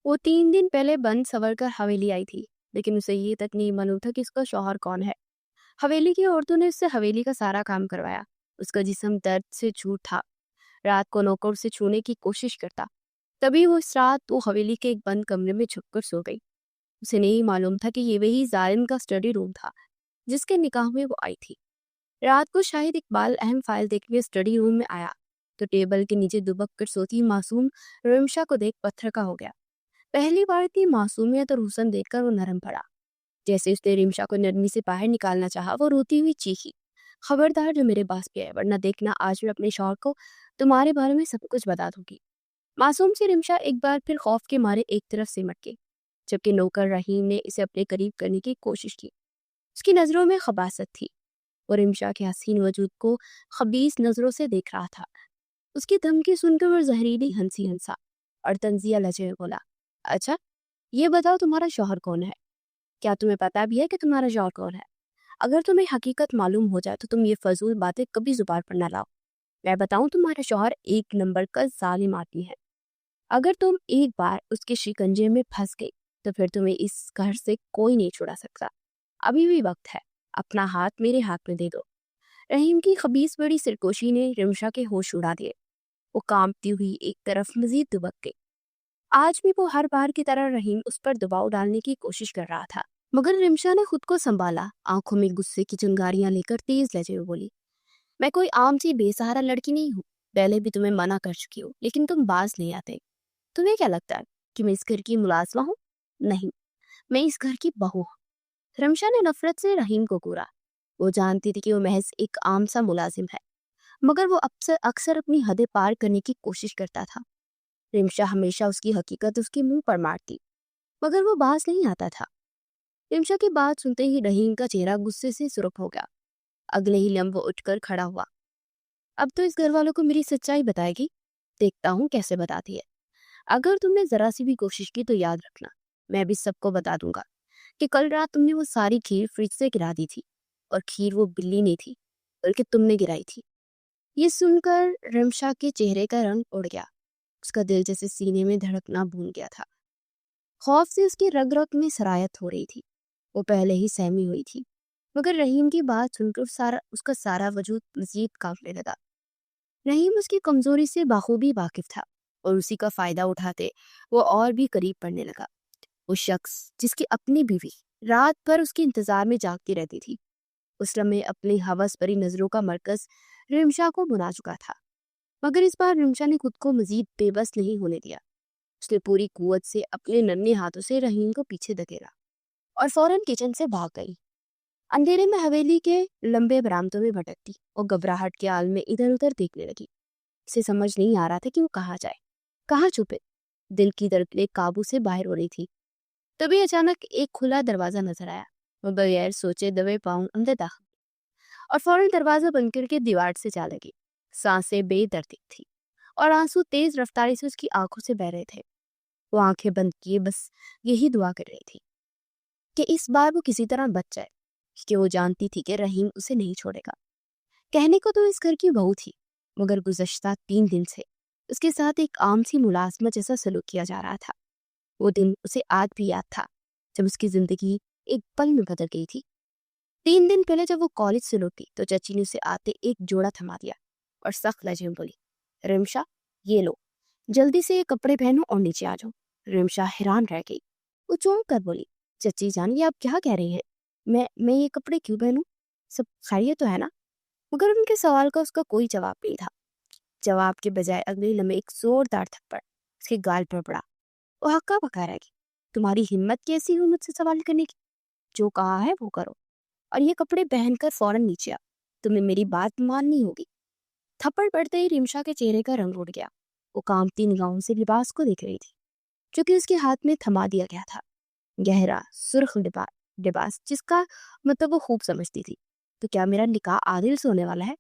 वो 3 दिन पहले बंद सवर कर हवेली आई थी, लेकिन उसे ये तक नहीं मालूम था कि उसका शौहर कौन है। हवेली की औरतों ने उससे हवेली का सारा काम करवाया। उसका जिस्म दर्द से चूर था। रात को नौकर उसे छूने की कोशिश करता। तभी वो इस रात वो हवेली के एक बंद कमरे में छुपकर सो गई। उसे नहीं मालूम था कि ये वही जालिम का स्टडी रूम था जिसके निकाह में वो आई थी। रात को शाहिद इकबाल अहम फाइल देखने स्टडी रूम में आया तो टेबल के नीचे दुबक कर सोती मासूम रिमशा को देख पत्थर का हो गया। पहली बार इतनी मासूमियत और हुस्न देखकर वो नरम पड़ा। जैसे उसने रिमशा को नरमी से बाहर निकालना चाहा, वो रोती हुई चीखी, खबरदार जो मेरे पास पे है, वरना देखना आज मैं अपने शौहर को तुम्हारे बारे में सब कुछ बता दूंगी। मासूम सी रिमशा एक बार फिर खौफ के मारे एक तरफ सिमट गई, जबकि नौकर रहीम ने इसे अपने करीब करने की कोशिश की। उसकी नजरों में खबासत थी। वो रिमशा के हसीन वजूद को खबीस नजरों से देख रहा था। उसकी धमकी सुनकर वो जहरीली हंसी हंसा और तंजिया लहजे में बोला, अच्छा, ये बताओ तुम्हारा शौहर कौन है? क्या तुम्हें पता भी है कि तुम्हारा शौहर कौन है? अगर तुम्हें हकीकत मालूम हो जाए तो तुम ये फजूल बातें कभी जुबान पर ना लाओ। मैं बताऊं, तुम्हारा शौहर एक नंबर का जालिम आदमी है। अगर तुम एक बार उसके शिकंजे में फंस गई तो फिर तुम्हें इस घर से कोई नहीं छुड़ा सकता। अभी भी वक्त है, अपना हाथ मेरे हाथ में दे दो। रहीम की खबीस बड़ी सिरकोशी ने रिमशा के होश उड़ा दिए। वो कांपती हुई एक तरफ मजीद दुबक गई। आज भी वो हर बार की तरह रहीम उस पर दबाव डालने की कोशिश कर रहा था, मगर रिमशा ने खुद को संभाला। आंखों में गुस्से की चिंगारियां लेकर तेज लहजे में बोली, मैं कोई आम सी बेसहारा लड़की नहीं हूँ। पहले भी तुम्हें मना कर चुकी हूँ, लेकिन तुम बाज नहीं आते। तुम्हें क्या लगता है कि मैं इस घर की मुलाजमा हूँ? नहीं, मैं इस घर की बहू हूँ। रमशा ने नफरत से रहीम को घूरा। वो जानती थी कि वो महज एक आम सा मुलाजिम है, मगर वो अक्सर अक्सर अपनी हदें पार करने की कोशिश करता था। रिमशा हमेशा उसकी हकीकत उसके मुंह पर मारती, मगर वो बाज नहीं आता था। रिमशा की बात सुनते ही रहीम का चेहरा गुस्से से सुर्ख हो गया। अगले ही लम्हे वो उठकर खड़ा हुआ। अब तो इस घर वालों को मेरी सच्चाई बताएगी। देखता हूँ कैसे बताती है। अगर तुमने जरा सी भी कोशिश की तो याद रखना, मैं भी सबको बता दूंगा कि कल रात तुमने वो सारी खीर फ्रिज से गिरा दी थी, और खीर वो बिल्ली नहीं थी बल्कि तुमने गिराई थी। ये सुनकर रमशा के चेहरे का रंग उड़ गया। उसका दिल जैसे सीने में धड़कना भूल गया था। खौफ से उसकी रग रग में सरायत हो रही थी। वो पहले ही सहमी हुई थी, मगर रहीम की बात सुनकर उसका सारा वजूद मजीद कांपने लगा। रहीम उसकी कमजोरी से बाखूबी वाकिफ था, और उसी का फायदा उठाते वो और भी करीब पड़ने लगा। वो शख्स जिसकी अपनी बीवी रात भर उसके इंतजार में जागती रहती थी, उस लम्हे अपनी हवस भरी नजरों का मरकज रिमशा को बुना चुका था। मगर इस बार रिमशा ने खुद को मजीद बेबस नहीं होने दिया। उसने पूरी कुव्वत से अपने नन्हे हाथों से रहीम को पीछे धकेला और फौरन किचन से भाग गई। अंधेरे में हवेली के लंबे बरामदों में भटकती और घबराहट के आल में इधर उधर देखने लगी। उसे समझ नहीं आ रहा था कि वो कहाँ जाए, कहाँ छुपे। दिल की धड़कनें काबू से बाहर हो रही थी। तभी अचानक एक खुला दरवाजा नजर आया। वो बगैर सोचे दबे पांव अंदर दाखिल और फौरन दरवाजा बंद करके दीवार से जा लगी। सांसें बेदर्दी थी और आंसू तेज रफ्तारी से उसकी आंखों से बह रहे थे। वो आंखें बंद किए बस यही दुआ कर रही थी कि इस बार वो किसी तरह बच जाए, क्योंकि वो जानती थी कि रहीम उसे नहीं छोड़ेगा। कहने को तो इस घर की बहू थी, मगर गुज़श्ता 3 दिन से उसके साथ एक आम सी मुलाजमा जैसा सलूक किया जा रहा था। वो दिन उसे आज भी याद था, जब उसकी जिंदगी एक पल में बदल गई थी। 3 दिन पहले जब वो कॉलेज से लौटी तो चाची ने उसे आते एक जोड़ा थमा दिया और सख्त लहजे में बोली, रिमशा, ये लो, जल्दी से ये कपड़े पहनो और नीचे आ जाओ। रिमशा हैरान रह गई। वो चौंक कर बोली, चची जान, ये आप क्या कह रही हैं? मैं ये कपड़े क्यों पहनूं? सब खैरियत तो है ना? मगर उनके सवाल का उसका कोई जवाब नहीं था। जवाब के बजाय अगले लम्हे एक जोरदार थप्पड़ उसके गाल पर पड़ा। वो हक्का बका रह गई। तुम्हारी हिम्मत कैसी हुई मुझसे सवाल करने की? जो कहा है वो करो, और ये कपड़े पहनकर फौरन नीचे आओ। तुम्हें मेरी बात माननी होगी। थप्पड़ पड़ते ही रिमशा के चेहरे का रंग उड़ गया। वो कांपती निगाहों से लिबास को देख रही थी, जो कि उसके हाथ में थमा दिया गया था। गहरा सुर्ख लिबास, जिसका मतलब वो खूब समझती थी। तो क्या मेरा निकाह आदिल से होने वाला है?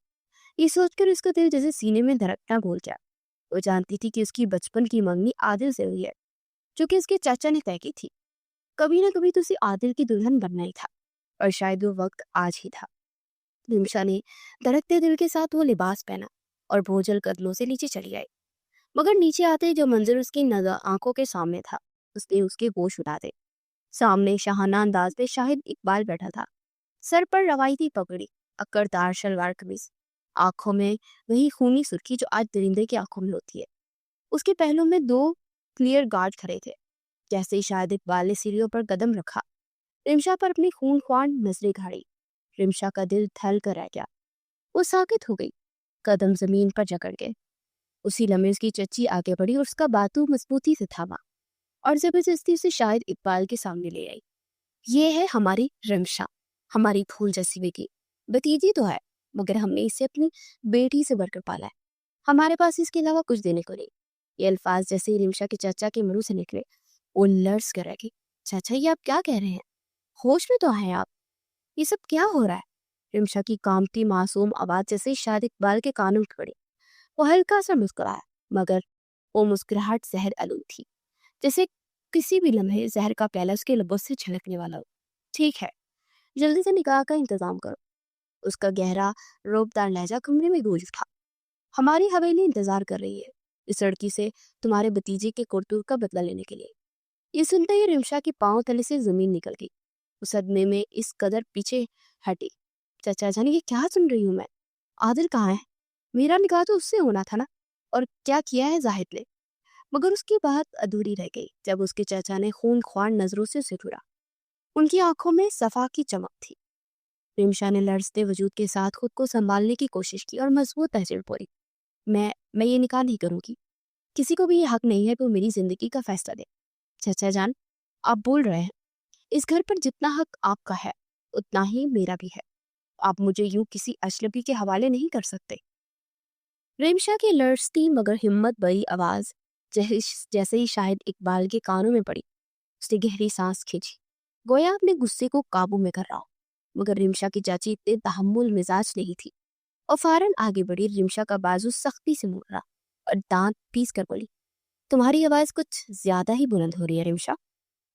ये सोचकर उसका दिल जैसे सीने में धड़कना भूल गया। वो जानती थी कि उसकी बचपन की मंगनी आदिल से हुई है, जो कि उसके चाचा ने तय की थी। कभी ना कभी तो उसे आदिल की दुल्हन बनना ही था, और शायद वो वक्त आज ही था। निमिषा ने धड़कते दिल के साथ वो लिबास पहना और बोझल कदमों से नीचे चली आई। मगर नीचे आते ही जो मंजर उसकी नजर आंखों के सामने था, उसने उसके होश उड़ा दे। सामने शाहाना अंदाज में शाहिद इकबाल बैठा था। सर पर रवायती पगड़ी, अक्कड़दार शलवार कमीज, आंखों में वही खूनी सुर्खी जो आज दरिंदे की आंखों में होती है। उसके पहलू में 2 क्लियर गार्ड खड़े थे। जैसे ही शाहिद इकबाल ने सीढ़ियों पर कदम रखा, रिमशा पर अपनी खून ख्वार नजरें गाड़ी। रिमशा का दिल थल कर रह गया। वो साकित हो गई, कदम जमीन पर जकड़ गए। उसी लम्हे उसकी चच्ची आगे बढ़ी और उसका बातू मजबूती से थामा और जबरदस्ती उसे शाहिद इकबाल के सामने ले आई। ये है हमारी रिमशा, हमारी फूल जैसी बेटी। भतीजी तो है, मगर हमने इसे अपनी बेटी से बढ़कर पाला है। हमारे पास इसके अलावा कुछ देने को नहीं। ये अल्फाज जैसे ही रिमशा के चाचा के मुंह से निकले, वो लर्ज कर रह गई। चाचा, ये आप क्या कह रहे हैं? होश में तो आए आप? ये सब क्या हो रहा है? रिमशा की कामती मासूम आवाज जैसे ही शाहिद इकबाल के कानों में पड़ी। वो हल्का सा मुस्कुराया, मगर वो मुस्कुराहट जहर आलूद थी, जैसे किसी भी लम्हे जहर का प्याला उसके लबों से छलकने वाला हो। ठीक है, जल्दी से निकाह का इंतजाम करो। उसका गहरा रोबदार लहजा कमरे में गूंज उठा। हमारी हवेली इंतजार कर रही है इस लड़की से तुम्हारे भतीजे के करतूत का बदला लेने के लिए। ये सुनते ही रिमशा की पांव तले से जमीन निकल गई। उस सदमे में इस कदर पीछे हटी। चाचा जाने ये क्या सुन रही हूं मैं? आदिल कहाँ है? मेरा निकाह तो उससे होना था ना। और क्या किया है जाहिद ने? मगर उसकी बात अधूरी रह गई जब उसके चाचा ने खून ख्वार नजरों से उसे घूरा। उनकी आंखों में सफा की चमक थी। रिमशा ने लड़ते वजूद के साथ खुद को संभालने की कोशिश की और मजबूत तहसील बोली, मैं ये निकाह नहीं करूंगी। किसी को भी ये हक नहीं है कि वो मेरी जिंदगी का फैसला दे। चाचा जान, आप बोल रहे हैं, इस घर पर जितना हक आपका है उतना ही मेरा भी है। आप मुझे यूं किसी अजनबी के हवाले नहीं कर सकते। रिमशा की लड़ती मगर हिम्मत भरी आवाज जैसे ही शाहिद इकबाल के कानों में पड़ी, उसने गहरी सांस खींची, गोया अपने गुस्से को काबू में कर रहा हो। मगर रिमशा की चाची इतने तहम्मुल मिजाज नहीं थी और फौरन आगे बढ़ी। रिमशा का बाजू सख्ती से मोड़ा और दांत पीस कर बोली, तुम्हारी आवाज कुछ ज्यादा ही बुलंद हो रही है रिमशा।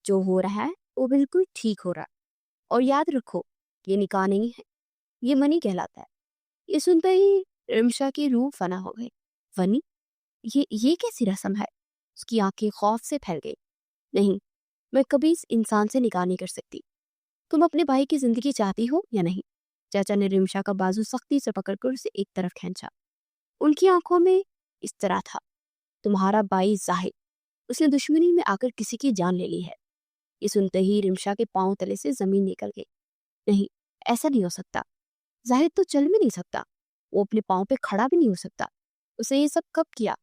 जो हो रहा है वो बिल्कुल ठीक हो रहा है। और याद रखो, ये निकाह नहीं है, ये मनी कहलाता है। ये सुनते ही रिमशा की रूह फना हो गई। वनी? ये कैसी रस्म है? उसकी आंखें खौफ से फैल गई। नहीं, मैं कभी इस इंसान से निकाह नहीं कर सकती। तुम अपने भाई की जिंदगी चाहती हो या नहीं? चाचा ने रिमशा का बाजू सख्ती से पकड़कर उसे एक तरफ खींचा। उनकी आंखों में इस तरह था, तुम्हारा भाई जाहिद, उसने दुश्मनी में आकर किसी की जान ले ली है। ये सुनते ही रिमशा के पांव तले से जमीन निकल गई। नहीं, ऐसा नहीं हो सकता। जाहिद तो चल भी नहीं सकता, वो अपने पांव पे खड़ा भी नहीं हो सकता। उसे ये सब कब किया?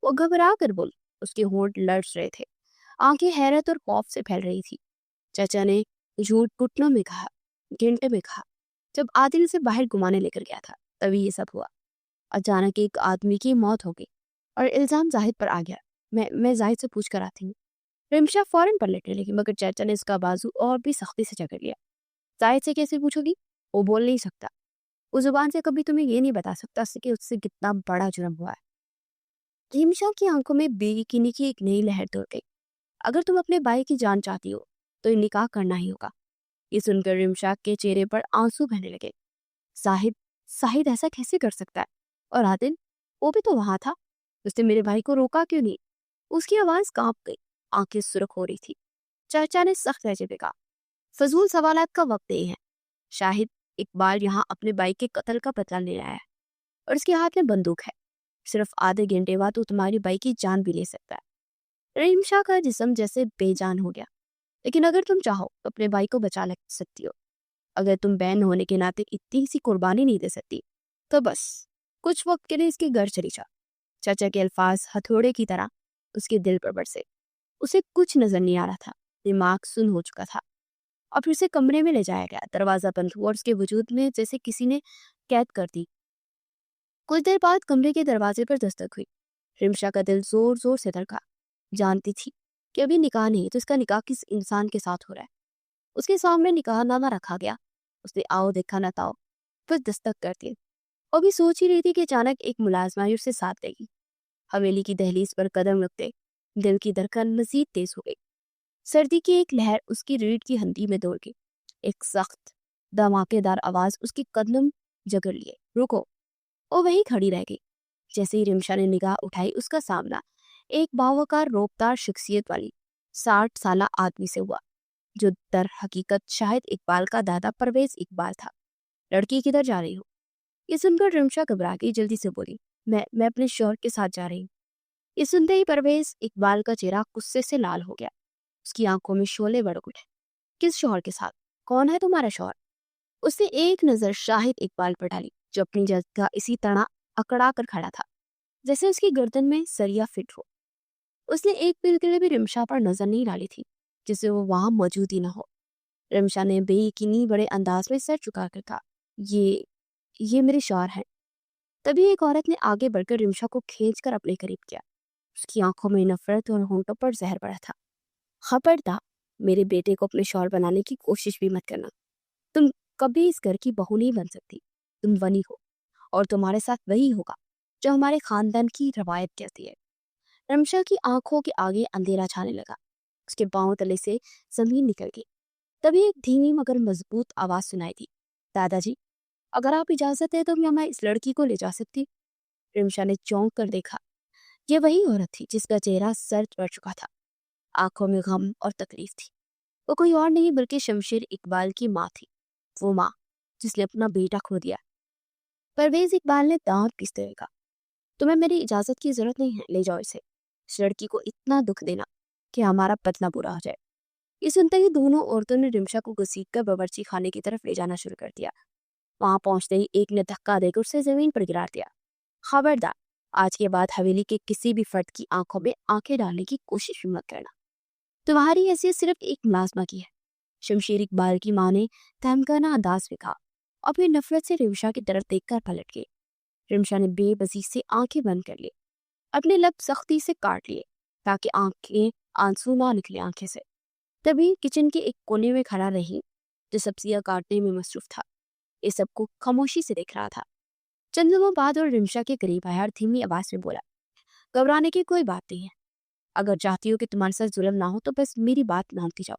वो घबरा कर बोल। उसके होंठ लड़ रहे थे, आंखें हैरत और खौफ से फैल रही थी। चाचा ने झूठ घुटनों में कहा, घंटे में कहा, जब आदिल से बाहर घुमाने लेकर गया था तभी ये सब हुआ। अचानक एक आदमी की मौत हो गई और इल्जाम जाहिद पर आ गया। मैं जाहिद से पूछ कर आती हूँ। रिमशा फौरन पलटने लगी, मगर चाचा ने इसका बाजू और भी सख्ती से जकड़ लिया। जाहिद से कैसे पूछोगी? वो बोल नहीं सकता। वो जुबान से कभी तुम्हें ये नहीं बता सकता कि उससे कितना बड़ा जुर्म हुआ है। रिमशा की आंखों में बेयकीनी की एक नई लहर दौड़ गई। अगर तुम अपने भाई की जान चाहती हो तो ये निकाह करना ही होगा। ये सुनकर रिमशा के चेहरे पर आंसू बहने लगे। साहिद साहिद ऐसा कैसे कर सकता है? और आदिल, वो भी तो वहां था, उसने मेरे भाई को रोका क्यों नहीं? उसकी आवाज कांप गई, आंखें सुर्ख हो रही थी। चाचा ने सख्त लहजे में कहा, फजूल सवालात का वक्त नहीं है। शाहिद इकबाल यहाँ अपने भाई के कत्ल का बदला ले आया है और उसके हाथ में बंदूक है। सिर्फ आधे घंटे बाद वो तुम्हारी भाई की जान भी ले सकता है। रिमशा का जिस्म जैसे बेजान हो गया। लेकिन अगर तुम चाहो तो अपने भाई को बचा ले सकती हो। अगर तुम बहन होने के नाते इतनी सी कुर्बानी नहीं दे सकती तो बस कुछ वक्त के लिए इसके घर चली जा। चाचा के अल्फाज हथौड़े की तरह उसके दिल पर बरसे। उसे कुछ नजर नहीं आ रहा था, दिमाग सुन हो चुका था। और फिर उसे कमरे में ले जाया गया। दरवाजा बंद हुआ और उसके वजूद में जैसे किसी ने कैद कर दी। कुछ देर बाद कमरे के दरवाजे पर दस्तक हुई। रिमशा का दिल जोर जोर से धड़का। जानती थी कि अभी निकाह नहीं तो इसका निकाह किस इंसान के साथ हो रहा है। उसके सामने निकाहनामा रखा गया। उसने आओ देखा न ताओ फिर दस्तक कर दी। और भी सोच ही रही थी कि अचानक एक मुलाजमा आई उसे साथ लेगी। हवेली की दहलीज पर कदम रखते दिल की धड़कन मजीद तेज हो गई। सर्दी की एक लहर उसकी रीढ़ की हड्डी में दौड़ गई। एक सख्त धमाकेदार आवाज उसके कदम जकड़ लिए, रुको। और वहीं खड़ी रह गई। जैसे ही रिमशा ने निगाह उठाई, उसका सामना एक बावकार रोबदार शख्सियत वाली 60 साला आदमी से हुआ, जो दर हकीकत शायद इकबाल का दादा परवेज इकबाल था। लड़की किधर जा रही हो? ये सुनकर रिमशा घबरा गई, जल्दी से बोली, मैं अपने शौहर के साथ जा रही हूँ। ये सुनते ही परवेज इकबाल का चेहरा गुस्से से लाल हो गया। उसकी आंखों में शोले भड़क उठे। किस शौहर के साथ? कौन है तुम्हारा शौहर? उसने एक नजर शाहिद इकबाल पर डाली, जो अपनी जगह इसी तरह अकड़ा कर खड़ा था, जैसे उसकी गर्दन में सरिया फिट हो। उसने एक पल के लिए भी रिमशा पर नजर नहीं डाली थी, जिससे वो वहां मौजूद ही ना हो। रिमशा ने बेयकीनी बड़े अंदाज में सर झुका कर कहा, ये मेरे शौहर हैं। तभी एक औरत ने आगे बढ़कर रिमशा को खींचकर अपने करीब किया। उसकी आंखों में नफरत और होंठों पर जहर पड़ा था। खबरदार, मेरे बेटे को अपने शौहर बनाने की कोशिश भी मत करना। तुम कभी इस घर की बहू नहीं बन सकती। तुम बनी हो, और तुम्हारे साथ वही होगा जो हमारे खानदान की रवायत कहती है। रमशा की आंखों के आगे अंधेरा छाने लगा। उसके पांव तले से जमीन निकल गई। तभी एक धीमी मगर मजबूत आवाज सुनाई दी, दादाजी, अगर आप इजाजत है तो क्या मैं इस लड़की को ले जा सकती? रिमशा ने चौंक कर देखा। यह वही औरत थी जिसका चेहरा सर्द पड़ चुका था। आंखों में गम और तकलीफ थी। वो कोई और नहीं बल्कि शमशेर इकबाल की माँ थी। वो माँ जिसने अपना बेटा खो दिया। परवेज इकबाल ने दांत पीसते हुए कहा, तुम्हें मेरी इजाजत की जरूरत नहीं है, ले जाओ इसे। इस लड़की को इतना दुख देना कि हमारा बदला बुरा हो जाए। ये सुनते ही दोनों औरतों ने रिमशा को घसीटकर बावर्ची खाने की तरफ ले जाना शुरू कर दिया। वहां पहुंचते ही एक ने धक्का देकर उसे जमीन पर गिरा दिया। खबरदार, आज के बाद हवेली के किसी भी फर्द की आंखों में आंखें डालने की कोशिश भी मत करना। तुम्हारी हैसियत सिर्फ एक मुलाजमा की है। शमशेर इकबाल की माँ ने तहमकाना अंदाज में कहा, और फिर नफरत से रिमशा की तरफ देखकर पलट गई। रिमशा ने बेबसी से आंखें बंद कर ली, अपने लब सख्ती से काट लिए ताकि आंखें आंसू ना निकले आंखें से। तभी किचन के एक कोने में खड़ा रही, जो सब्जियां काटने में मसरूफ था। ये सबको खामोशी से देख रहा था। चंद लम्हों बाद और रिमशा के करीब आया और धीमी आवाज में बोला, घबराने की कोई बात नहीं है। अगर चाहती हो कि तुम्हारे साथ जुल्म ना हो तो बस मेरी बात मानती जाओ।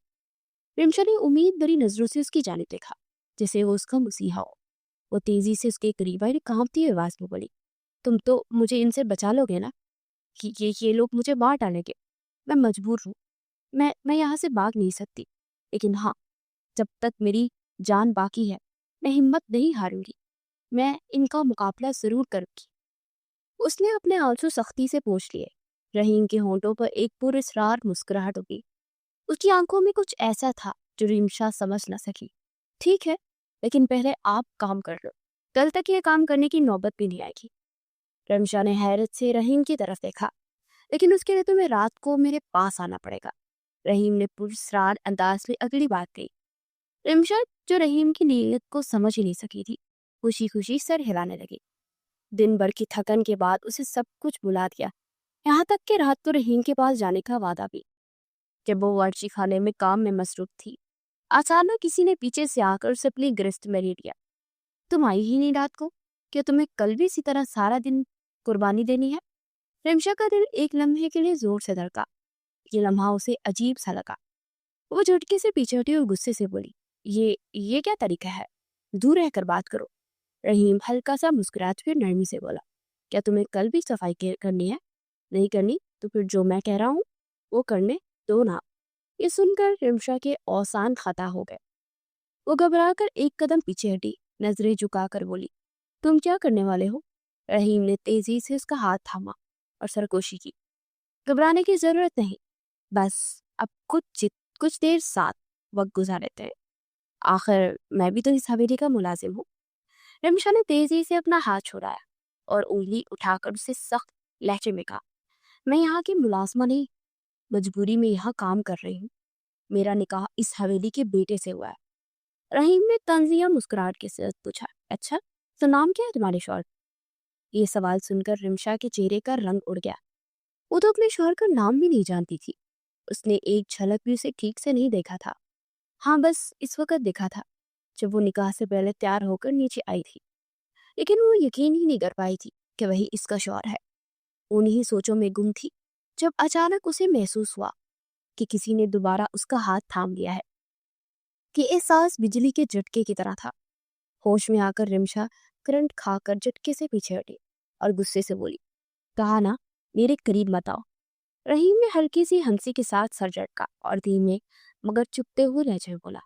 रिमशा ने उम्मीद भरी नजरों से उसकी जानिब देखा, जैसे वो उसका मसीहा हो। वो तेजी से उसके करीब आई और कांपती हुई आवाज में बोली, तुम तो मुझे इनसे बचा लोगे ना? कि ये लोग मुझे मार डालेंगे। मैं मजबूर हूँ। मैं यहाँ से भाग नहीं सकती। लेकिन हाँ, जब तक मेरी जान बाकी है, मैं हिम्मत नहीं हारूंगी। मैं इनका मुकाबला जरूर करूंगी। उसने अपने आंसू सख्ती से पोंछ लिए। रहीम के होंठों पर एक पुरस्रार मुस्कुराहट उगी। उसकी आंखों में कुछ ऐसा था जो रिमशा समझ न सकी। ठीक है, लेकिन पहले आप काम कर लो। कल तक ये काम करने की नौबत भी नहीं आएगी। रिमशा ने हैरत से रहीम की तरफ देखा, लेकिन उसके लिए तुम्हें रात को मेरे पास आना पड़ेगा। रहीम ने पुरस्रार अंदाज में अगली बात कही। रिमशा, जो रहीम की नीयत को समझ ही नहीं सकी थी, खुशी खुशी सर हिलाने लगी। दिन भर की थकन के बाद उसे सब कुछ भुला दिया, यहाँ तक कि रात को रहीम के पास जाने का वादा भी। जब वो वर्ची खाने में काम में मसरूफ थी, अचानक किसी ने पीछे से आकर उसे अपनी गिरफ्त में ले लिया। तुम आई ही नहीं रात को? क्या तुम्हें कल भी इसी तरह सारा दिन कुर्बानी देनी है? रिमशा का दिल एक लम्हे के लिए जोर से धड़का। ये लम्हा उसे अजीब सा लगा। वो झटके से पीछे हटी और गुस्से से बोली, ये क्या तरीका है? दूर रहकर बात करो। रहीम हल्का सा मुस्कुराते फिर नरमी से बोला, क्या तुम्हें कल भी सफाई करनी है? नहीं करनी तो फिर जो मैं कह रहा हूँ वो करने दो ना। ये सुनकर रिमशा के औसान खता हो गए। वो घबराकर एक कदम पीछे हटी, नजरें झुकाकर बोली, तुम क्या करने वाले हो? रहीम ने तेजी से उसका हाथ थामा और सरगोशी की। घबराने की जरूरत नहीं, बस अब कुछ देर साथ वक्त गुजार लेते हैं। आखिर मैं भी तो इस हवेली का मुलाजिम हूँ। रिमशा ने तेजी से अपना हाथ छुड़ाया और उंगली उठाकर उसे सख्त लहजे में कहा, मैं यहाँ की मुलाजमा नहीं, मजबूरी में यहाँ काम कर रही हूँ। मेरा निकाह इस हवेली के बेटे से हुआ है। रहीम ने तंजिया मुस्कुराहट के साथ पूछा, अच्छा, तो नाम क्या है तुम्हारे शौहर? ये सवाल सुनकर रिमशा के चेहरे का रंग उड़ गया। वो तो अपने शौहर का नाम भी नहीं जानती थी। उसने एक झलक भी उसे ठीक से नहीं देखा था। हाँ, बस इस वक्त देखा था जब वो निकाह से पहले तैयार होकर नीचे आई थी। लेकिन वो यकीन ही नहीं कर पाई थी कि वही इसका शौहर है। उन्हीं सोचों में गुम थी जब अचानक उसे महसूस हुआ कि किसी ने दोबारा उसका हाथ थाम लिया है। कि एहसास बिजली के झटके की तरह था। होश में आकर रिमशा करंट खाकर झटके से पीछे हटी और गुस्से से बोली, कहा ना, मेरे करीब मत आओ। रहीम ने हल्की सी हंसी के साथ सर झटका और धीमे मगर चुपते हुए लहजे में बोला,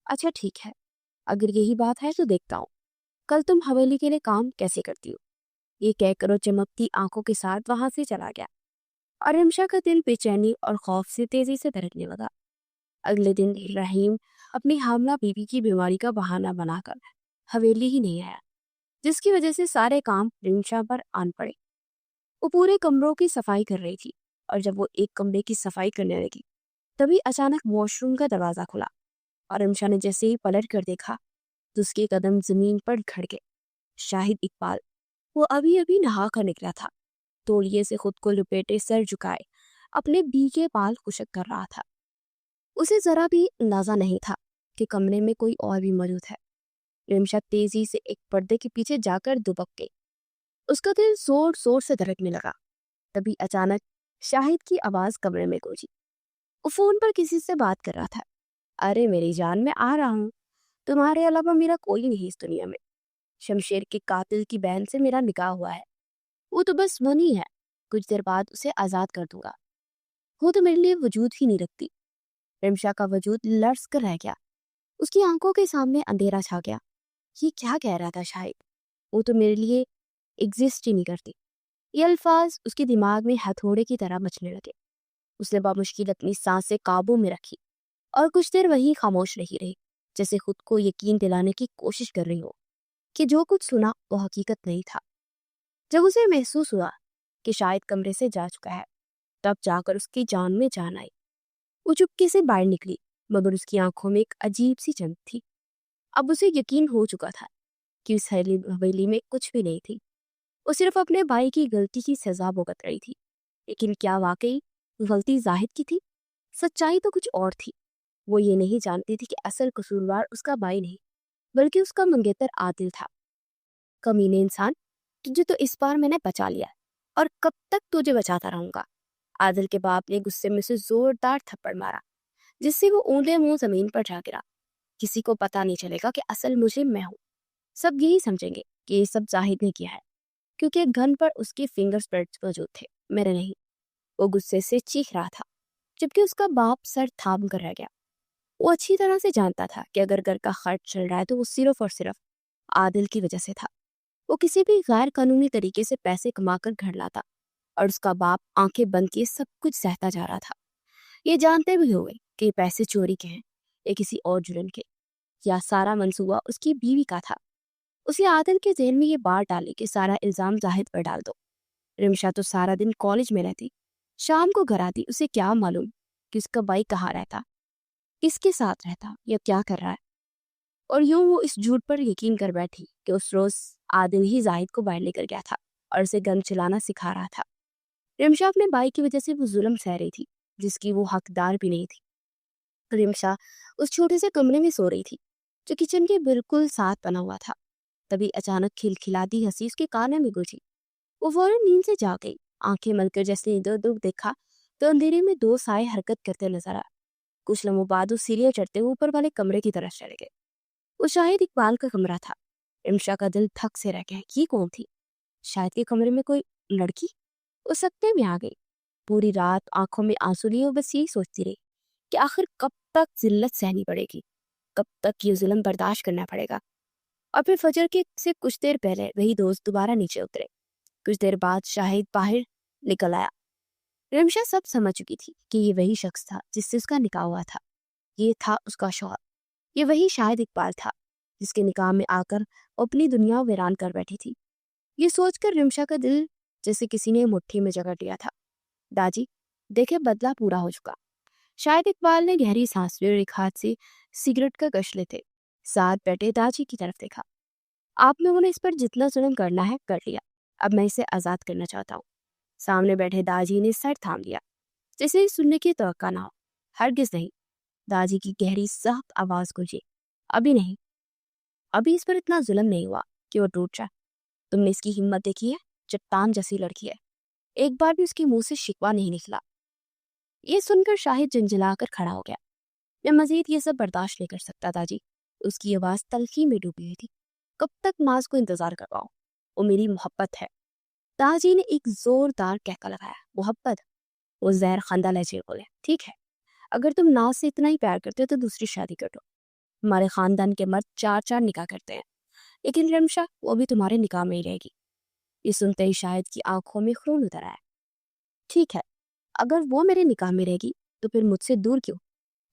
अच्छा ठीक है, अगर यही बात है तो देखता हूँ कल तुम हवेली के लिए काम कैसे करती हो। ये कहकर वो चमकती आंखों के साथ वहां से चला गया और रिमशा का दिल बेचैनी और खौफ से तेजी से धड़कने लगा। अगले दिन रहीम अपनी हामला बीवी की बीमारी का बहाना बनाकर हवेली ही नहीं आया, जिसकी वजह से सारे काम रिमशा पर आन पड़े। वो पूरे कमरों की सफाई कर रही थी और जब वो एक कमरे की सफाई करने लगी तभी अचानक वॉशरूम का दरवाजा खुला और रिमशा ने जैसे ही पलट कर देखा तो उसके कदम जमीन पर खड़के। शाहिद इकबाल, वो अभी अभी नहा कर निकला था, तौलिए से खुद को लपेटे सर झुकाए अपने भीगे बाल खुशक कर रहा था। उसे जरा भी अंदाजा नहीं था कि कमरे में कोई और भी मौजूद है। रिमशा तेजी से एक पर्दे के पीछे जाकर दुबक गई। उसका दिल जोर जोर से धड़कने लगा। तभी अचानक शाहिद की आवाज कमरे में गूंजी। वो फोन पर किसी से बात कर रहा था। अरे मेरी जान, मैं आ रहा हूँ, तुम्हारे अलावा मेरा कोई नहीं इस दुनिया में। शमशेर के कातिल की बहन से मेरा निकाह हुआ है, वो तो बस वही है, कुछ देर बाद उसे आजाद कर दूंगा। वो तो मेरे लिए वजूद ही नहीं रखती। रिमशा का वजूद लर्ज कर रह गया। उसकी आंखों के सामने अंधेरा छा गया। ये क्या कह रहा था शाहिद? वो तो मेरे लिए एग्जिस्ट ही नहीं करती। ये अल्फाज उसके दिमाग में हथौड़े की तरह बजने लगे। उसने बामुश्किल अपनी सांसें काबू में रखी और कुछ देर वहीं खामोश रही, जैसे खुद को यकीन दिलाने की कोशिश कर रही हो कि जो कुछ सुना वो हकीकत नहीं था। जब उसे महसूस हुआ कि शायद कमरे से जा चुका है, तब जाकर उसकी जान में जान आई। वो चुपके से बाहर निकली, मगर उसकी आंखों में एक अजीब सी चमक थी। अब उसे यकीन हो चुका था कि उस हवेली में कुछ भी नहीं थी। वो सिर्फ अपने भाई की गलती की सजा भुगत रही थी। लेकिन क्या वाकई गलती जाहिद की थी? सच्चाई तो कुछ और थी। वो ये नहीं जानती थी कि असल कसूरवार उसका भाई नहीं, बल्कि उसका मंगेतर आदिल था। कमीने इंसान, तुझे तो इस बार मैंने बचा लिया, और कब तक तुझे बचाता रहूंगा। आदिल के बाप ने गुस्से में उसे जोरदार थप्पड़ मारा, जिससे वो ऊंधे मुंह जमीन पर जा गिरा। किसी को पता नहीं चलेगा कि असल मुझे मैं हूँ। सब यही समझेंगे कि ये सब जाहिद ने किया है, क्योंकि गन पर उसके फिंगर स्प्रेड्स मौजूद थे, मेरे नहीं। वो गुस्से से चीख रहा था, जबकि उसका बाप सर थाम कर रह गया। वो अच्छी तरह से जानता था कि अगर घर का खर्च चल रहा है तो वो सिर्फ और सिर्फ आदिल की वजह से था। वो किसी भी गैर कानूनी तरीके से पैसे कमाकर घर लाता और उसका बाप आंखें बंद किए सब कुछ सहता जा रहा था। ये जानते भी हुए कि ये पैसे चोरी के हैं या किसी और जुर्म के, या सारा मंसूबा उसकी बीवी का था। उसे आदिल के जहन में ये बात डाली कि सारा इल्जाम जाहिद पर डाल दो। रिमशा तो सारा दिन कॉलेज में रहती, शाम को घर आती, उसे क्या मालूम कि उसका भाई कहाँ रहता, किसके साथ रहता या क्या कर रहा है। और यूं वो इस झूठ पर यकीन कर बैठी कि उस रोज आदिल ही जाहिद को बाहर लेकर गया था और उसे गन चलाना सिखा रहा था। रिमशा अपने भाई की वजह से वो जुल्म सह रही थी, जिसकी वो हकदार भी नहीं थी। रिमशा उस छोटे से कमरे में सो रही थी, जो किचन के बिल्कुल साथ बना हुआ था। तभी अचानक खिलखिलाती हंसी उसके कानों में गूंजी। वो फौरन नींद से जाग गई। आंखें मलकर जैसे इधर उधर देखा तो अंधेरे में दो साए हरकत करते नजर आए। कुछ लम्हों बाद वो सीढ़ियां चढ़ते हुए ऊपर वाले कमरे की तरफ चले गए। वो शायद इकबाल का कमरा था। रिमशा का दिल थक से रह गया। ये कौन थी? शायद के कमरे में कोई लड़की। वो सत्ते में आ गई। पूरी रात आंखों में आंसू लिए वो बस यही सोचती रही कि आखिर कब तक जिल्लत सहनी पड़ेगी, कब तक ये जुल्म बर्दाश्त करना पड़ेगा। और फिर फजर के से कुछ देर पहले वही दोस्त दोबारा नीचे उतरे। कुछ देर बाद शाहिद बाहर निकल आया। रिमशा सब समझ चुकी थी कि ये वही शख्स था जिससे उसका निकाह हुआ था। ये था उसका शौहर। ये वही शाहिद इकबाल था जिसके निकाह में आकर वो अपनी दुनिया वीरान कर बैठी थी। ये सोचकर रिमशा का दिल जैसे किसी ने मुट्ठी में जकड़ लिया था। दाजी, देखे बदला पूरा हो चुका। शाहिद इकबाल ने गहरी सांस ली और एक हाथ से सिगरेट का कश लेते साथ बैठे दाजी की तरफ देखा। आप लोगों ने इस पर जितना जुल्म करना है कर लिया, अब मैं इसे आजाद करना चाहता हूँ। सामने बैठे दाजी ने सर थाम लिया, जैसे ही सुनने की तवक्का ना हो। हरगिज नहीं। दाजी की गहरी सख्त आवाज गूंजी। अभी नहीं, अभी इस पर इतना जुल्म नहीं हुआ कि वो टूट जाए। तुमने इसकी हिम्मत देखी है? चट्टान जैसी लड़की है, एक बार भी उसके मुंह से शिकवा नहीं निकला। ये सुनकर शाहिद झंझलाकर खड़ा हो गया। मैं मजीद ये सब बर्दाश्त नहीं कर सकता दाजी। उसकी आवाज तल्खी में डूबी हुई थी। कब तक माज को इंतजार करवाऊं? वो मेरी मोहब्बत है। दाजी ने एक जोरदार कहका लगाया। मोहब्बत? वो जहर खानदा लहजे बोले, ठीक है, अगर तुम नाज से इतना ही प्यार करते हो तो दूसरी शादी कर लो। हमारे खानदान के मर्द 4-4 निकाह करते हैं, लेकिन रमशा वो भी तुम्हारे निकाह में ही रहेगी। ये सुनते ही शाहिद की आंखों में खून उतर आया। ठीक है, अगर वो मेरे निकाह में रहेगी तो फिर मुझसे दूर क्यों?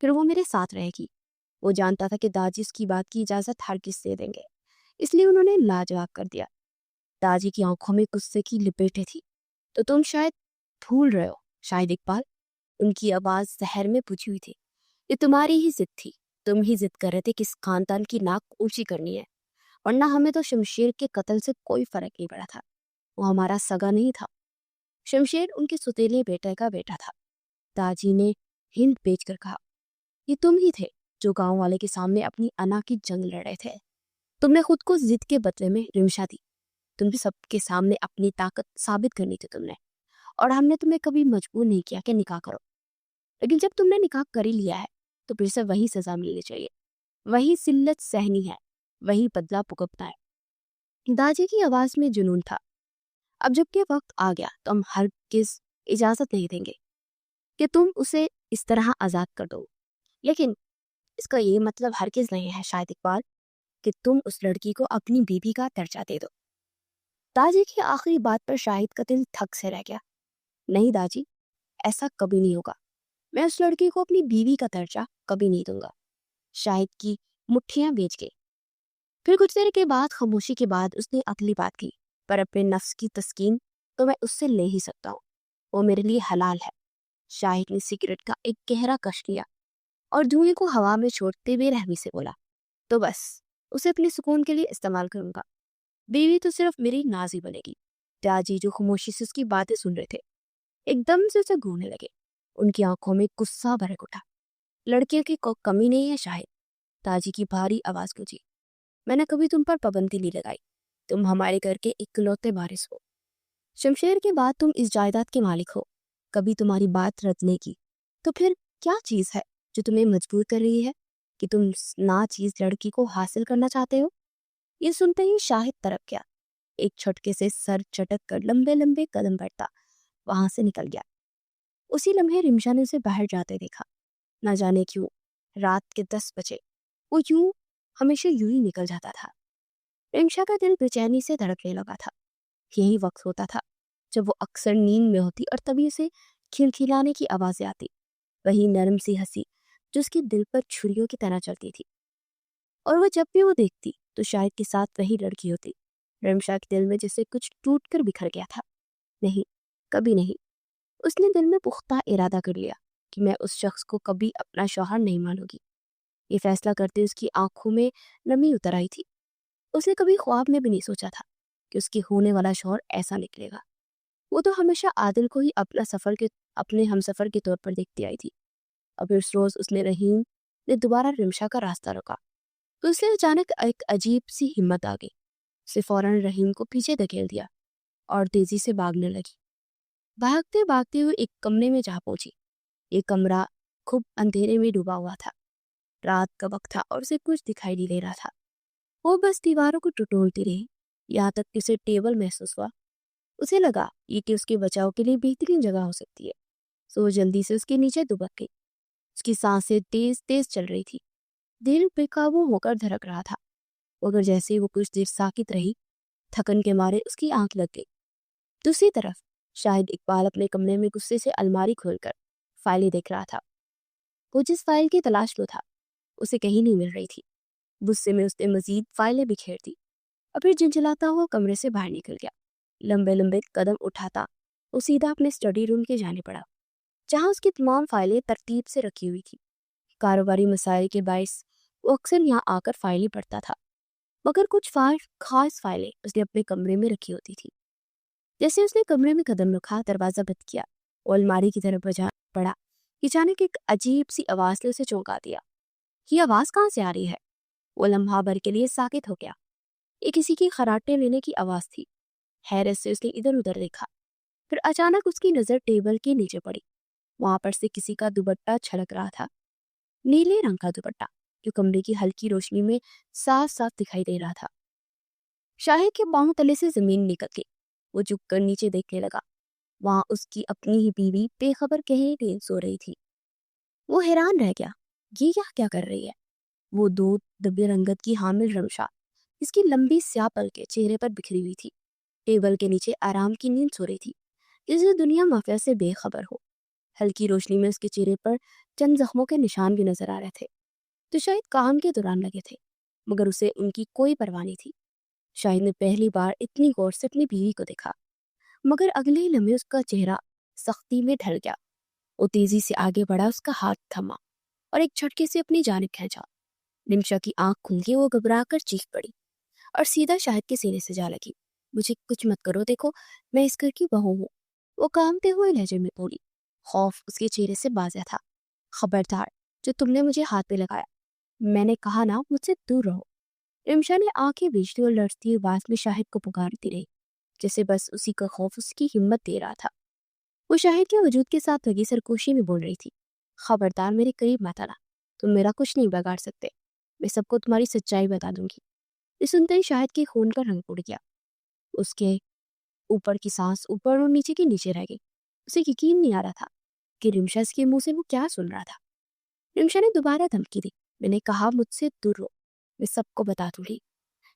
फिर वो मेरे साथ रहेगी। वो जानता था कि दाजी उसकी बात की इजाजत हर किस दे देंगे, इसलिए उन्होंने लाजवाब कर दिया। दाजी की आंखों में गुस्से की लिपेटें थी। तो तुम शायद भूल रहे हो शाहिद इकबाल। उनकी आवाज जहर में बुझी हुई थी। ये तुम्हारी ही जिद थी। तुम ही जिद कर रहे थे कि इस खानदान की नाक ऊंची करनी है, वरना हमें तो शमशेर के कत्ल से कोई फर्क नहीं पड़ा था। वो हमारा सगा नहीं था। शमशेर उनके सुतीले बेटे का बेटा था। दाजी ने हिंद बेच कर कहा, ये तुम ही थे जो गांव वाले के सामने अपनी अना की जंग लड़ रहे थे। तुमने खुद को जिद के बदले में रिमशा दी। तुम भी सबके सामने अपनी ताकत साबित करनी थी तुमने, और हमने तुम्हें कभी मजबूर नहीं किया कि निकाह करो। लेकिन जब तुमने निकाह कर ही लिया है तो फिर से वही सजा मिलनी चाहिए, वही जिल्लत सहनी है, वही बदला भुगतना है। दाजी की आवाज में जुनून था। अब जबकि वक्त आ गया तो हम हर किस इजाजत नहीं देंगे कि तुम उसे इस तरह आजाद कर दो। लेकिन इसका ये मतलब हरगिज नहीं है शाहिद इकबाल कि तुम उस लड़की को अपनी बीवी का दर्जा दे दो। दाजी की आखिरी बात पर शाहिद का दिल थक से रह गया। नहीं दाजी, ऐसा कभी नहीं होगा। मैं उस लड़की को अपनी बीवी का दर्जा कभी नहीं दूंगा। शाहिद की मुट्ठियां बेच गई। फिर कुछ देर के बाद, खामोशी के बाद, उसने अगली बात की, पर अपने नफ्स की तस्कीन तो मैं उससे ले ही सकता हूँ। वो मेरे लिए हलाल है। शाहिद ने सिगरेट का एक गहरा कश लिया और धुएं को हवा में छोड़ते हुए रहमी से बोला, तो बस उसे अपने सुकून के लिए इस्तेमाल करूंगा। बीवी तो सिर्फ मेरी नाजी बनेगी। दाजी जो खामोशी से उसकी बातें सुन रहे थे, एकदम से उसे घूरने लगे। उनकी आंखों में गुस्सा भड़क उठा। लड़कियों की कोई कमी नहीं है शाहिद। दाजी की भारी आवाज गूंजी। मैंने कभी तुम पर पाबंदी नहीं लगाई। तुम हमारे घर के इकलौते वारिस हो। शमशेर के बाद तुम इस जायदाद के मालिक हो। कभी तुम्हारी बात रद्द नहीं की, तो फिर क्या चीज है जो तुम्हें मजबूर कर रही है कि तुम ना चीज लड़की को हासिल करना चाहते हो? ये सुनते ही शाहिद तरफ गया। एक झटके से सर चटक कर लंबे लंबे कदम बढ़ता वहां से निकल गया। उसी लम्हे रिमशा ने उसे बाहर जाते देखा। न जाने क्यों रात के 10 बजे वो यूं हमेशा यूं ही निकल जाता था। रिमशा का दिल बेचैनी से धड़कने लगा था। यही वक्त होता था जब वो अक्सर नींद में होती और तभी उसे खिलखिलाने की आवाजें आती। वही नरम सी हंसी जो उसके दिल पर छुरियों की तरह चलती थी। और वो जब भी वो देखती तो शायद के साथ वही लड़की होती। रिमशा के दिल में जैसे कुछ टूट कर बिखर गया था। नहीं, कभी नहीं। उसने दिल में पुख्ता इरादा कर लिया कि मैं उस शख्स को कभी अपना शौहर नहीं मानूंगी। ये फैसला करते उसकी आंखों में नमी उतर आई थी। उसने कभी ख्वाब में भी नहीं सोचा था कि उसकी होने वाला शौहर ऐसा निकलेगा। वो तो हमेशा आदिल को ही अपने हमसफर के तौर पर देखती आई थी। अब इस रोज उसने रहीम ने दोबारा रिमशा का रास्ता रोका तो उसने अचानक एक अजीब सी हिम्मत आ गई। उसे फौरन रहीम को पीछे धकेल दिया और तेजी से भागने लगी। भागते भागते हुए एक कमरे में जा पहुंची। ये कमरा खूब अंधेरे में डूबा हुआ था। रात का वक्त था और उसे कुछ दिखाई नहीं दे रहा था। वो बस दीवारों को टटोलती रही, यहाँ तक कि उसे टेबल महसूस हुआ। उसे लगा ये कि उसके बचाव के लिए बेहतरीन जगह हो सकती है, तो वो जल्दी से उसके नीचे दुबक गई। उसकी सांसें तेज तेज चल रही थी। दिल बेकाबू होकर धड़क रहा था, मगर जैसे ही वो कुछ देर साकित रही, थकन के मारे उसकी आंख लग गई। दूसरी तरफ शाहिद इकबाल अपने कमरे में गुस्से से अलमारी खोलकर फाइलें देख रहा था। वो जिस फाइल की तलाश में था उसे कहीं नहीं मिल रही थी। गुस्से में उसने मजीद फाइलें बिखेर दी और फिर झिलझिलाता हुआ कमरे से बाहर निकल गया। लंबे लंबे कदम उठाता वो सीधा अपने स्टडी रूम के जाने पड़ा, जहां उसकी तमाम फाइलें तरतीब से रखी हुई थी। कारोबारी मसाइल के बायस वो अक्सर यहाँ आकर फाइलें पढ़ता था, मगर कुछ खास फाइलें उसने अपने कमरे में रखी होती थी। जैसे उसने कमरे में कदम रखा, दरवाजा बंद किया और अलमारी की तरफ पड़ा कि अचानक एक अजीब सी आवाज ने उसे चौंका दिया। ये आवाज कहाँ से आ रही है? वो लम्हा भर के लिए साकित हो गया। ये किसी की खराटे लेने की आवाज थी। हैरत से उसने इधर उधर देखा। फिर अचानक उसकी नजर टेबल के नीचे पड़ी। वहां पर से किसी का दुपट्टा छलक रहा था, नीले रंग का दुपट्टा जो कमरे की हल्की रोशनी में साफ साफ दिखाई दे रहा था। शाहिद के पांव तले से जमीन निकल गई। वो झुककर नीचे देखने लगा। वहां उसकी अपनी ही बीवी बेखबर कहीं नहीं सो रही थी। वो हैरान रह गया, ये क्या क्या कर रही है। वो दूध दबे रंगत की हामिल रमशा, इसकी लंबी स्याह पलकें चेहरे पर बिखरी हुई थी, टेबल के नीचे आराम की नींद सो रही थी, जैसे दुनिया माफिया से बेखबर हो। हल्की रोशनी में उसके चेहरे पर चंद जख्मों के निशान भी नजर आ रहे थे, तो शायद काम के दौरान लगे थे, मगर उसे उनकी कोई परवाह नहीं थी। शाहिद ने पहली बार इतनी गौर से अपनी बीवी को देखा, मगर अगले ही लम्हे उसका चेहरा सख्ती में ढल गया। वो तेजी से आगे बढ़ा, उसका हाथ थमा और एक झटके से अपनी जानिब खींचा। निमिषा की आंख खुल गई, वो घबरा कर चीख पड़ी और सीधा शाहिद के सीने से जा लगी। मुझे कुछ मत करो, देखो मैं इस घर की बहू हूँ, वो कांपते हुए लहजे में बोली। खौफ उसके चेहरे से बाज़ था। खबरदार, जो तुमने मुझे हाथ पे लगाया, मैंने कहा ना मुझसे दूर रहो। रिमशा ने आंखें भीजती और लड़ती हुई आवाज में शाहिद को पुकारती रही, जैसे बस उसी का खौफ उसकी हिम्मत दे रहा था। वो शाहिद के वजूद के साथ लगी सरगोशी में बोल रही थी, खबरदार मेरे करीब मत आना, तुम मेरा कुछ नहीं बिगाड़ सकते, मैं सबको तुम्हारी सच्चाई बता दूंगी। ये सुनते ही शाहिद के खून का रंग उड़ गया। उसके ऊपर की सांस ऊपर और नीचे की नीचे रह गई। उसे यकीन नहीं आ रहा था कि रिमशा के मुंह से वो क्या सुन रहा था। रिमशा ने दोबारा धमकी दी, मैंने कहा मुझसे दूर रहो, मैं सबको बता दूंगी।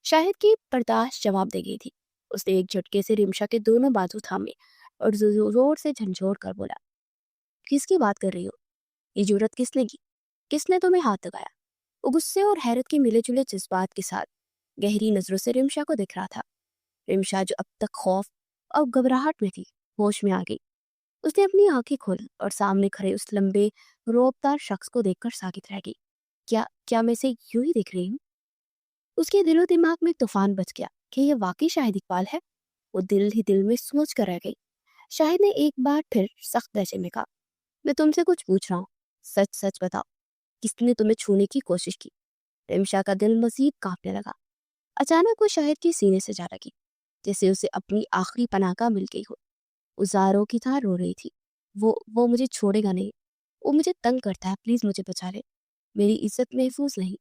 शाहिद की बर्दाश्त जवाब दे गई थी। उसने एक झटके से रिमशा के दोनों बाजू थामे और जोर से झंझोड़ कर बोला, किसकी बात कर रही हो? ये जरूरत किसने की? किसने तुम्हें हाथ लगाया? वो गुस्से और हैरत के मिले जुले जज्बात के साथ गहरी नजरों से रिमशा को देख रहा था। रिमशा, जो अब तक खौफ और घबराहट में थी, होश में आ गई। उसने अपनी आंखें खोली और सामने खड़े उस लंबे रोबदार शख्स को देखकर साकित रह गई। क्या क्या मैं इसे यूं ही देख रही हूँ? उसके दिलो दिमाग में तूफान बच गया कि यह वाकई शाहिद इकबाल है। वो दिल ही दिल में सोच कर रह गई। शाहिद ने एक बार फिर सख्त लहजे में कहा, मैं तुमसे कुछ पूछ रहा हूँ, सच सच बताओ, किसने तुम्हें छूने की कोशिश की? रिमशा का दिल मजीद कांपने लगा। अचानक वो शाहिद के सीने से जा लगी, जैसे उसे अपनी आखिरी पनाह का मिल गई हो। उजारों की तरह रो रही थी। वो मुझे छोड़ेगा नहीं, वो मुझे तंग करता है, प्लीज मुझे बचा ले, मेरी इज्जत महफूज नहीं।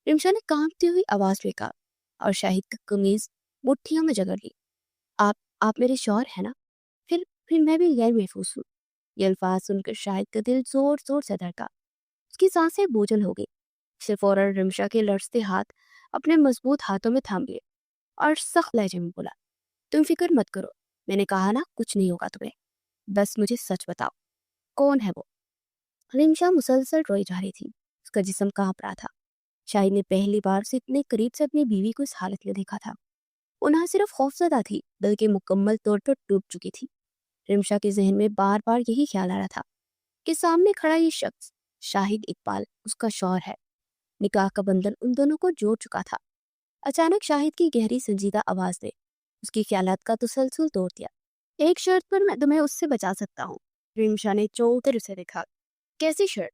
रिमशा ने कांपती हुई आवाज में कहा और शाहिद का कमीज मुट्ठियों में जकड़ ली। आप मेरे शौहर है ना? फिर मैं भी गैर महफूज हूँ। ये अल्फाज सुनकर शाहिद का दिल जोर जोर से धड़का। उसकी सांसें बोझल हो गई। फिर फौरन रिमशा के लड़ते हाथ अपने मजबूत हाथों में थाम लिए और सख्त लहजे में बोला, तुम फिक्र मत करो, मैंने कहा ना कुछ नहीं होगा तुम्हें, बस मुझे सच बताओ, कौन है वो? रिमशा मुसलसल रोई जा रही थी, उसका जिस्म कांप रहा था। शाहिद ने पहली बार उसे इतने करीब से अपनी बीवी को इस हालत में देखा था। वो ना सिर्फ खौफजदा थी, बल्कि मुकम्मल तौर पर टूट चुकी थी। रिमशा के जहन में बार बार यही ख्याल आ रहा था कि सामने खड़ा ये शख्स शाहिद इकबाल उसका शौहर है। निकाह का बंधन उन दोनों को जोड़ चुका था। अचानक शाहिद की गहरी संजीदा आवाज ने उसके ख्यालात का तसलसल तोड़ दिया। एक शर्त पर मैं तुम्हें उससे बचा सकता हूँ। रिमशा ने चौंकर उसे देखा। कैसी शर्त?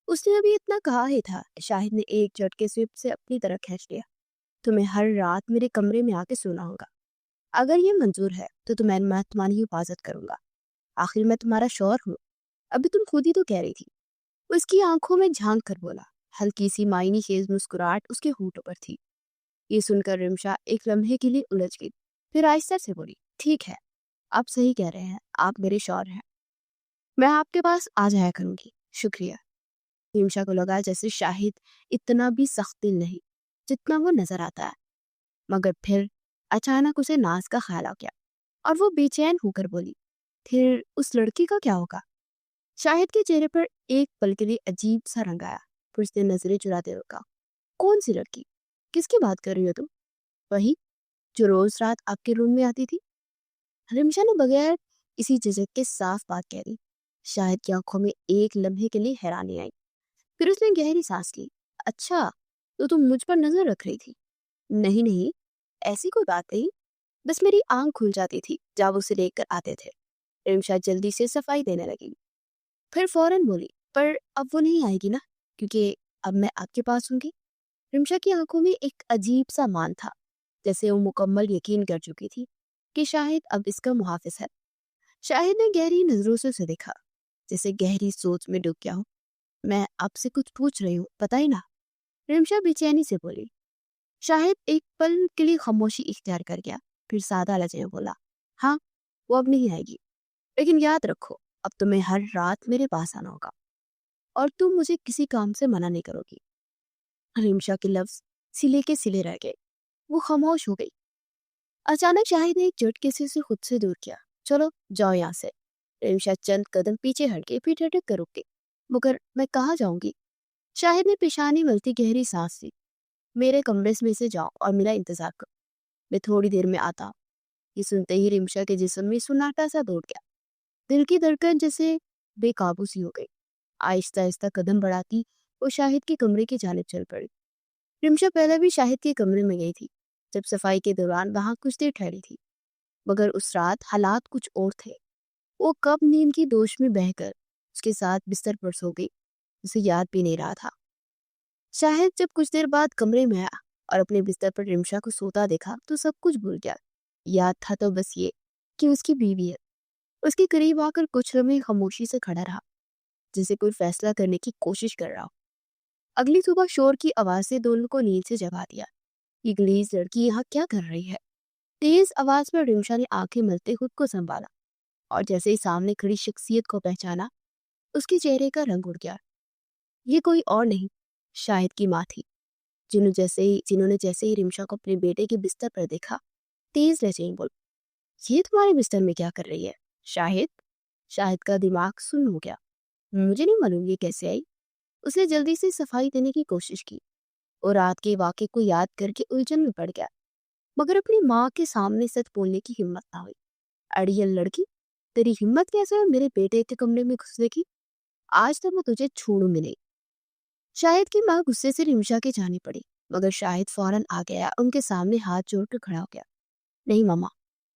उसने अभी इतना कहा ही था, शाहिद ने एक झटके से उसे अपनी तरफ खींच लिया। तुम्हें हर रात मेरे कमरे में आके सोना होगा। अगर ये मंजूर है तो मैं तुम्हारी हिफाजत करूंगा। आखिर मैं तुम्हारा शौहर हूँ, अभी तुम खुद ही तो कह रही थी। वो उसकी आंखों में झांक कर बोला। हल्की सी मायनी खेज मुस्कुराहट उसके होठों पर थी। ये सुनकर रिमशा एक लम्हे के लिए उलझ गई, फिर आहिस्ता से बोली, ठीक है, आप सही कह रहे हैं, आप मेरे शौहर हैं, मैं आपके पास आ जाया करूंगी, शुक्रिया। रिमशा को लगा जैसे शाहिद इतना भी सख्त दिल नहीं जितना वो नजर आता है। मगर फिर अचानक उसे नाज का ख्याल आ गया और वो बेचैन होकर बोली, फिर उस लड़की का क्या होगा? शाहिद के चेहरे पर एक पल के लिए अजीब सा रंग आया, फिर उसने नजरें चुराते हुए कहा, कौन सी लड़की? किसकी बात कर रही हो तुम? वही जो रोज रात आपके रूम में आती थी। रिमशा ने बगैर इसी झिझक के साफ बात कह दी। शाहिद की आंखों में एक लम्हे के लिए हैरानी आई, फिर उसने गहरी सांस ली। अच्छा, तो तुम मुझ पर नजर रख रही थी? नहीं नहीं, ऐसी कोई बात नहीं, बस मेरी आंख खुल जाती थी जब उसे लेकर आते थे। रिमशा जल्दी से सफाई देने लगी, फिर फौरन बोली, पर अब वो नहीं आएगी ना, क्योंकि अब मैं आपके पास हूंगी। रिमशा की आंखों में एक अजीब सा मान था, जैसे वो मुकम्मल यकीन कर चुकी थी कि शाहिद अब इसका मुहाफिज है। शाहिद ने गहरी नजरों से उसे देखा, जैसे गहरी सोच में डूब गया हो। मैं आपसे कुछ पूछ रही हूँ, पता ही ना? रिमशा बेचैनी से बोली। शाहिद एक पल के लिए खामोशी इख्तियार कर गया, फिर सादा लहजे में बोला, हाँ, वो अब नहीं आएगी। लेकिन याद रखो, अब तुम्हें हर रात मेरे पास आना होगा और तुम मुझे किसी काम से मना नहीं करोगी। रिमशा के लफ्ज सिले के सिले रह गए। वो खामोश हो गई। अचानक शाहिद ने एक झटके से उसे खुद से दूर किया। चलो जाओ यहाँ से। रिमशा चंद कदम पीछे हट गई, फिर ठटक कर रुक गई। मगर मैं कहाँ जाऊंगी? शाहिद ने पेशानी मलती गहरी सांस ली। मेरे कमरे में से जाओ और मेरा इंतजार करो, मैं थोड़ी देर में आता हूँ। ये सुनते ही रिमशा के जिस्म में सुनाटा सा दौड़ गया। दिल की धड़कन जैसे बेकाबू सी हो गई। आहिस्ता आहिस्ता कदम बढ़ाती वो शाहिद के कमरे की जानिब चल पड़ी। रिमशा पहले भी शाहिद के कमरे में गई थी, जब सफाई के दौरान वहां कुछ देर ठहरी थी। मगर उस रात हालात कुछ और थे। वो कब नींद की दोष में बहकर उसके साथ बिस्तर पर सो गई, उसे याद भी नहीं रहा था। शाहिद जब कुछ देर बाद कमरे में आया और अपने बिस्तर पर रिमशा को सोता देखा तो सब कुछ भूल गया। याद था तो बस ये कि उसकी बीवी है। उसके करीब आकर कुछ लम्हे खामोशी से खड़ा रहा, जैसे कोई फैसला करने की कोशिश कर रहा हो। अगली सुबह शोर की आवाज से दोनों को नींद से जगा दिया। ये गलीज लड़की यहाँ क्या कर रही है? तेज आवाज में रिमशा ने आंखें मलते खुद को संभाला और जैसे ही सामने खड़ी शख्सियत को पहचाना, उसके चेहरे का रंग उड़ गया। ये कोई और नहीं, शाहिद की माँ थी, जिन्होंने जैसे ही रिमशा को अपने बेटे के बिस्तर पर देखा, तेज लहजे में बोली, ये तुम्हारे बिस्तर में क्या कर रही है? शाहिद। शाहिद का दिमाग सुन्न हो गया। मुझे नहीं मालूम ये कैसे आई। उसने जल्दी से सफाई देने की कोशिश की और रात के वाक़े को याद करके उलझन में पड़ गया। मगर अपनी माँ के सामने सच बोलने की हिम्मत ना हुई। अड़ियल लड़की, तेरी हिम्मत कैसे है मेरे बेटे के कमरे में घुसने की? आज तक मैं तुझे छोड़ूंगी नहीं। शाहिद की माँ गुस्से से रिमशा के जाने पड़ी, मगर शाहिद फौरन आ गया, उनके सामने हाथ जोड़कर खड़ा हो गया। नहीं मामा,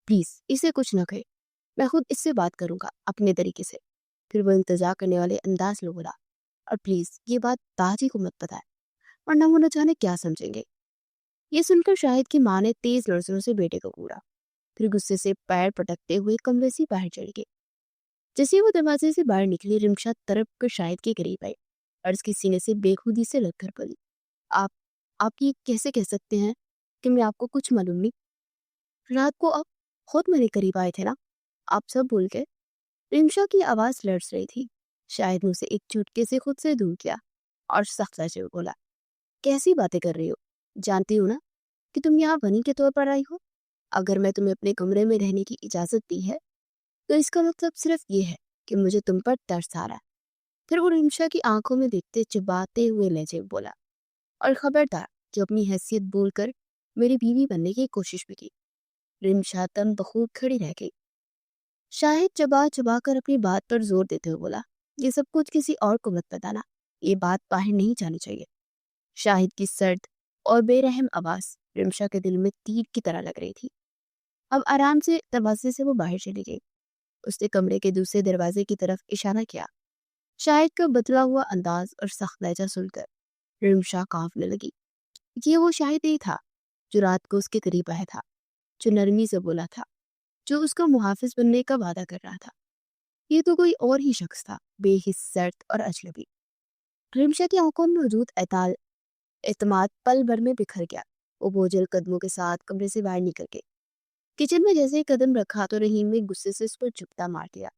प्लीज इसे कुछ न कहे, मैं खुद इससे बात करूंगा अपने तरीके से। फिर वो इंतजार करने वाले अंदाज में बोला, और प्लीज ये बात दादी को मत बताए, वरना वो न जाने क्या समझेंगे। ये सुनकर शाहिद की माँ ने तेज लहजों से बेटे को घूरा, फिर गुस्से से पैर पटकते हुए कमरे से बाहर चढ़ गई। जैसे वो दरवाजे से बाहर निकली, रिमशा तरफ कर शाहिद के करीब आई और उसके सीने से बेखुदी से लगकर बोली, आप आप ये कैसे कह सकते हैं कि मैं आपको कुछ मालूम नहीं? रात को आप खुद मेरे करीब आए थे ना, आप सब भूल गए? रिमशा की आवाज लड़स रही थी। शायद ने उसे एक झटके से खुद से दूर किया और सख्त लहजे में बोला, कैसी बातें कर रही हो? जानती हो ना कि तुम यहाँ बनी के तौर पर आई हो? अगर मैं तुम्हें अपने कमरे में रहने की इजाजत दी है तो इसका मतलब सिर्फ ये है कि मुझे तुम पर तरस आ रहा है। फिर वो रिमशा की आंखों में देखते चिबाते हुए लहजे में बोला, और खबरदार जो अपनी हैसियत बोलकर मेरी बीवी बनने की कोशिश भी की। रिमशा तन बखूब खड़ी रह गई। शाहिद चबा चबा कर अपनी बात पर जोर देते हुए बोला, ये सब कुछ किसी और को मत बताना, ये बात बाहर नहीं जानी चाहिए। शाहिद की सर्द और बेरहम आवाज रिमशा के दिल में तीर की तरह लग रही थी। अब आराम से दरवाजे से वो बाहर चली गई। उसने कमरे के दूसरे दरवाजे की तरफ इशारा किया। शाहिद का बदला हुआ अंदाज और सख्त लहजा सुनकर रिमशा कांपने लगी। ये वो शाहिद ही था जो रात को उसके करीब आया था, जो नरमी से बोला था, जो उसका मुहाफिज बनने का वादा कर रहा था। ये तो कोई और ही शख्स था, बेहिस, सर्द और अजनबी। रिमशा की आंखों में मौजूद एतमाद पल भर में बिखर गया। वो बोझल कदमों के साथ कमरे से बाहर निकल गई। किचन में जैसे ही कदम रखा तो रहीम ने गुस्से से उस पर झुकता मार दिया।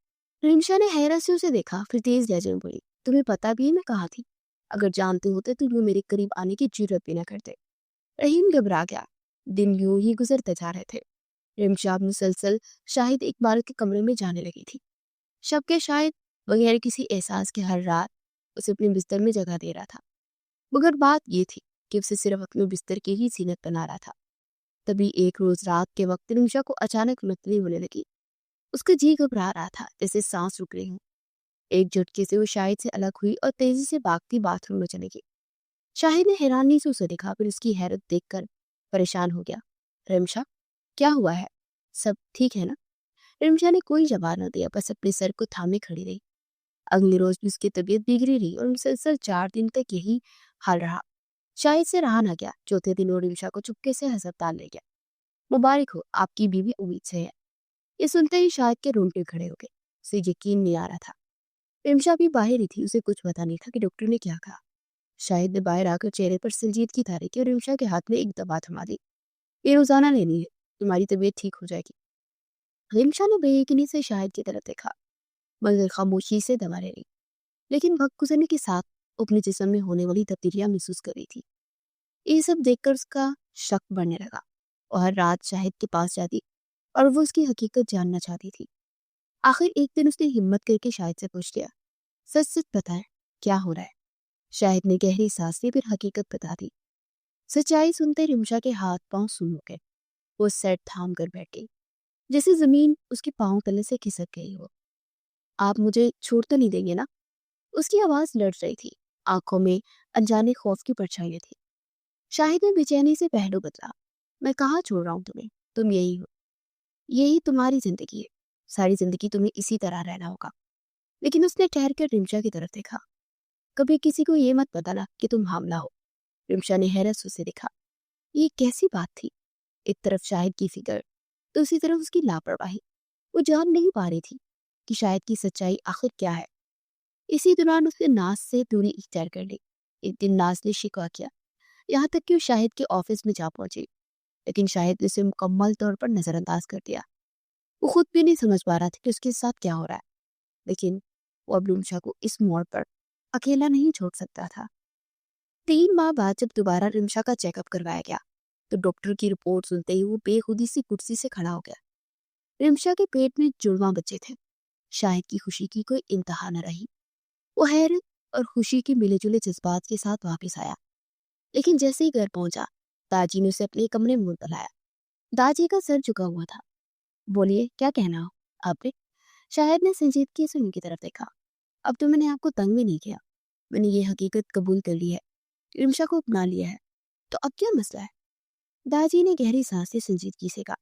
रिमशा ने हैरत से उसे देखा, फिर तेज लहजे में बोली, तुम्हें पता भी है मैं कहाँ थी? अगर जानते होते तो यूं मेरे करीब आने की जुर्रत भी न करते। रहीम घबरा गया। दिन यूं ही गुजरते जा रहे थे। रिमशा मुसलसल शाहिद इकबाल के कमरे में जाने लगी थी। शब के शायद बगैर किसी एहसास के हर रात उसे अपने बिस्तर में जगह दे रहा था। मगर बात ये थी कि उसे सिर्फ अपने बिस्तर की ही जीनत बना रहा था। तभी एक रोज रात के वक्त रिमशा को अचानक मतली होने लगी। उसका जी घबरा रहा था, जैसे सांस रुक रही हो। एक झटके से वो शाहिद से अलग हुई और तेजी से भागती बाथरूम में चली गई। शाहिद ने हैरानी से उसे देखा, फिर उसकी हैरत देखकर परेशान हो गया। रिमशा, क्या हुआ है? सब ठीक है ना? रिमशा ने कोई जवाब न दिया, बस अपने सर को थामे खड़ी रही। अगले रोज भी उसकी तबीयत बिगड़ी रही और मुसलसल 4 दिन तक यही हाल रहा। शाहिद से रहा न गया। चौथे दिन वो रिमशा को चुपके से अस्पताल ले गया। मुबारक हो, आपकी बीवी उम्मीद से है। ये सुनते ही शाहिद के रोंगटे खड़े हो गए। उसे यकीन नहीं आ रहा था। रिमशा भी बाहर ही थी, उसे कुछ पता नहीं था कि डॉक्टर ने क्या कहा। शाहिद ने बाहर आकर चेहरे पर संजीदगी तारी की और रिमशा के हाथ में एक दवा थमा दी। ये रोजाना लेनी है, तुम्हारी तबीयत ठीक हो जाएगी। रिमशा ने बेयकीनी से शाहिद की तरफ देखा, मगर खामोशी से दबा रही। लेकिन वक्त गुजरने के साथ वो अपने जिस्म में होने वाली तब्दीलियां महसूस कर रही थी। ये सब देखकर उसका शक बढ़ने लगा और हर रात शाहिद के पास जाती और वो उसकी हकीकत जानना चाहती थी। आखिर एक दिन उसने हिम्मत करके शाहिद से पूछ लिया, सच सच बताएं, क्या हो रहा है? शाहिद ने गहरी सांस ली, फिर हकीकत बता दी। सच्चाई सुनते रिमशा के हाथ पांव सून हो गए। वो सर थाम कर बैठ गई, जैसे जमीन उसके पांव तले से खिसक गई हो। आप मुझे छोड़ तो नहीं देंगे ना? उसकी आवाज लड़ रही थी, आंखों में अनजाने खौफ की परछाइयां थी। शाहिद ने बेचैनी से पहलू बदला। मैं कहाँ छोड़ रहा हूँ तुम्हें? तुम यही हो, यही तुम्हारी जिंदगी है। सारी जिंदगी तुम्हें इसी तरह रहना होगा। लेकिन उसने ठहर कर रिमशा की तरफ देखा। कभी किसी को ये मत बताना कि तुम हामला हो। रिमशा ने हैरत से उसे देखा। ये कैसी बात थी? एक तरफ शाहिद की फिक्र, दूसरी तरफ उसकी लापरवाही। वो जान नहीं पा रही थी कि शाहिद की सच्चाई आखिर क्या है। इसी दौरान उसने नाज से दूरी इख्तियार कर ली। एक दिन नाज ने शिकवा किया, यहाँ तक कि वो शाहिद के ऑफिस में जा पहुंची। लेकिन शाहिद ने उसे मुकम्मल तौर पर नजरअंदाज कर दिया। वो खुद भी नहीं समझ पा रहा था कि उसके साथ क्या हो रहा है। लेकिन वो अब रिमशा को इस मोड़ पर अकेला नहीं छोड़ सकता था। 3 माह बाद जब दोबारा रिमशा का चेकअप करवाया गया, तो डॉक्टर की रिपोर्ट सुनते ही वो बेखुदी सी कुर्सी से खड़ा हो गया। रिमशा के पेट में जुड़वा बच्चे थे। शाहिद की खुशी की कोई इंतहा न रही। वो हैरत और खुशी के मिले जुले जज्बात के साथ वापस आया। लेकिन जैसे ही घर पहुंचा, दाजी ने उसे अपने कमरे में बुलाया। दाजी का सर झुका हुआ था। बोलिए, क्या कहना हो आपने? शाहिद ने संजीदगी से उनकी तरफ देखा। अब तो मैंने आपको तंग भी नहीं किया। मैंने ये हकीकत कबूल कर ली है, रिमशा को अपना लिया है। तो अब क्या मसला है? दादी ने गहरी सांस से संजीदगी से कहा,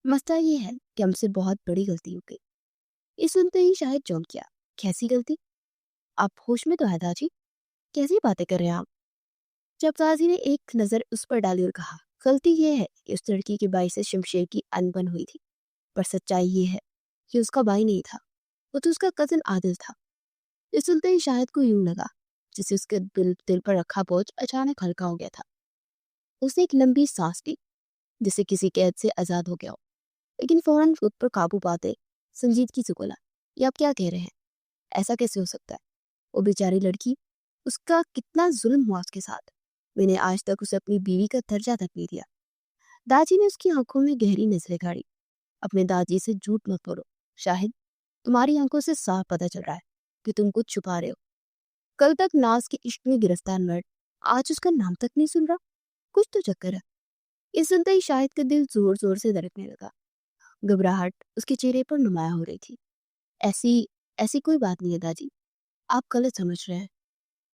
मसला ये है कि हमसे बहुत बड़ी गलती हो गई। ये सुनते ही शाहिद चौंक गया। कैसी गलती? आप होश में तो है दादी? कैसी बातें कर रहे हैं आप? जब दादी ने एक नजर उस पर डाली और कहा, गलती ये है कि उस लड़की के भाई से शमशेर की अनबन हुई थी। पर सच्चाई ये है कि उसका भाई नहीं था, वो तो उसका कजन आदिल था। ये सुनते ही शाहिद को यूं लगा जिसे उसके दिल पर रखा बोझ अचानक हल्का हो गया था। उसने एक लंबी सांस ली, जिसे किसी कैद से आजाद हो गया हो। लेकिन फौरन खुद पर काबू पाते संजीदगी से बोला, ये आप क्या कह रहे हैं? ऐसा कैसे हो सकता है? वो बेचारी लड़की, उसका कितना जुल्म हुआ उसके साथ। मैंने आज तक उसे अपनी बीवी का दर्जा तक नहीं दिया। दादी ने उसकी आंखों में गहरी नजरें गाड़ी। अपने दादी से झूठ मत बोलो शाहिद, तुम्हारी आंखों से साफ पता चल रहा है कि तुम कुछ छुपा रहे हो। कल तक नाज के इश्क में गिरफ्तार मर्द, आज उसका नाम तक नहीं सुन रहा। कुछ तो चक्कर है। ये सुनते ही शाहिद का दिल जोर जोर से धड़कने लगा। घबराहट उसके चेहरे पर नुमाया हो रही थी। ऐसी ऐसी कोई बात नहीं है दादी, आप गलत समझ रहे हैं।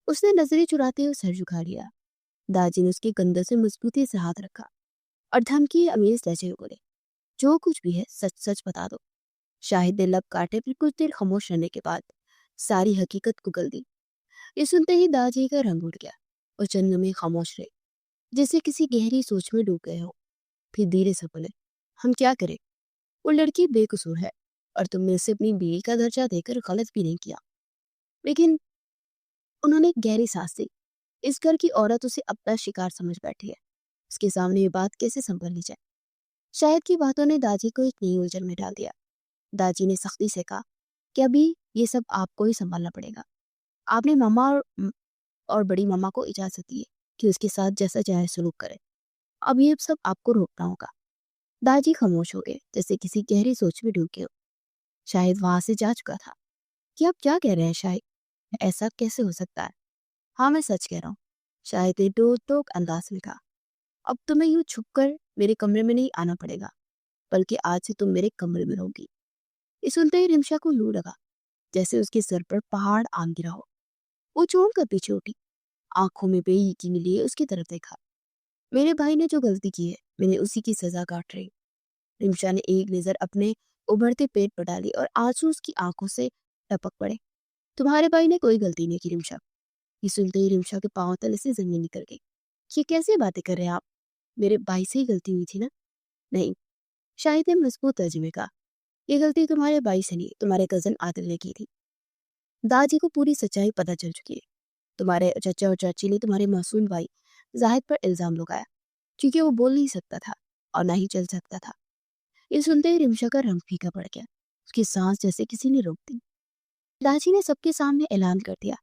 उसने नजरें चुराते हुए सर झुका लिया। दादी ने उसके कंधे से मजबूती से हाथ रखा और धमकी अमीज लहजे में बोले, जो कुछ भी है सच सच बता दो। शाहिद ने लब काटे, फिर कुछ देर खामोश रहने के बाद सारी हकीकत उगल दी। ये सुनते ही दादी का रंग उड़ गया और चंद में खामोश रहे, जैसे किसी गहरी सोच में डूब गए हो। फिर धीरे से बोले, हम क्या करें? वो लड़की बेकसूर है और तुमने उसे अपनी बीवी का दर्जा देकर गलत भी नहीं किया। लेकिन उन्होंने एक गहरी सांस ली। इस घर की औरत उसे अपना शिकार समझ बैठी है। उसके सामने ये बात कैसे संभल जाए? शायद की बातों ने दादी को एक नई उलझन में डाल दिया। दादी ने सख्ती से कहा कि अभी ये सब आपको ही संभालना पड़ेगा। आपने मामा और बड़ी मामा को इजाजत दी है कि उसके साथ जैसा चाहे सलूक करे। अब ये सब आपको रोकना होगा। दादी खामोश हो गए, जैसे किसी गहरी सोच में डूब गए हो। शायद वहां से जा चुका था कि आप क्या कह रहे हैं शायद? ऐसा कैसे हो सकता है? हाँ, मैं सच कह रहा हूँ। शायद ने दो टोक अंदाज में कहा, अब तुम्हें यूं छुप कर मेरे कमरे में नहीं आना पड़ेगा, बल्कि आज से तुम मेरे कमरे में रहोगी। ये सुनते ही रिमशा को लू लगा, जैसे उसके सर पर पहाड़ आ गिरा हो। वो चौंक कर पीछे उठी, आंखों में बेयकीनी लिए उसकी तरफ देखा। मेरे भाई ने जो गलती की है, मैंने उसी की सजा काट रही। रिमशा ने एक नजर अपने उभरते पेट पर डाली और आंसू उसकी आंखों से टपक पड़े। तुम्हारे भाई ने कोई गलती नहीं की रिमशा। ये सुनते ही रिमशा के पांव तले से जमीन निकल गई। ये कैसे बातें कर रहे हैं आप? मेरे भाई से ही गलती हुई थी ना? नहीं, शाहिद ने मजबूत तर्जुमे में कहा, ये गलती तुम्हारे भाई से नहीं, तुम्हारे कजन आदिल ने की थी। दादी को पूरी सच्चाई पता चल चुकी है। तुम्हारे चचा और चाची ने तुम्हारे मासूम भाई जाहिद पर इल्जाम लगाया, क्योंकि वो बोल नहीं सकता था और ना ही चल सकता था। ये सुनते ही रिमशा का रंग फीका पड़ गया। उसकी सांस जैसे किसी ने रोक दी। दाची ने सबके सामने ऐलान कर दिया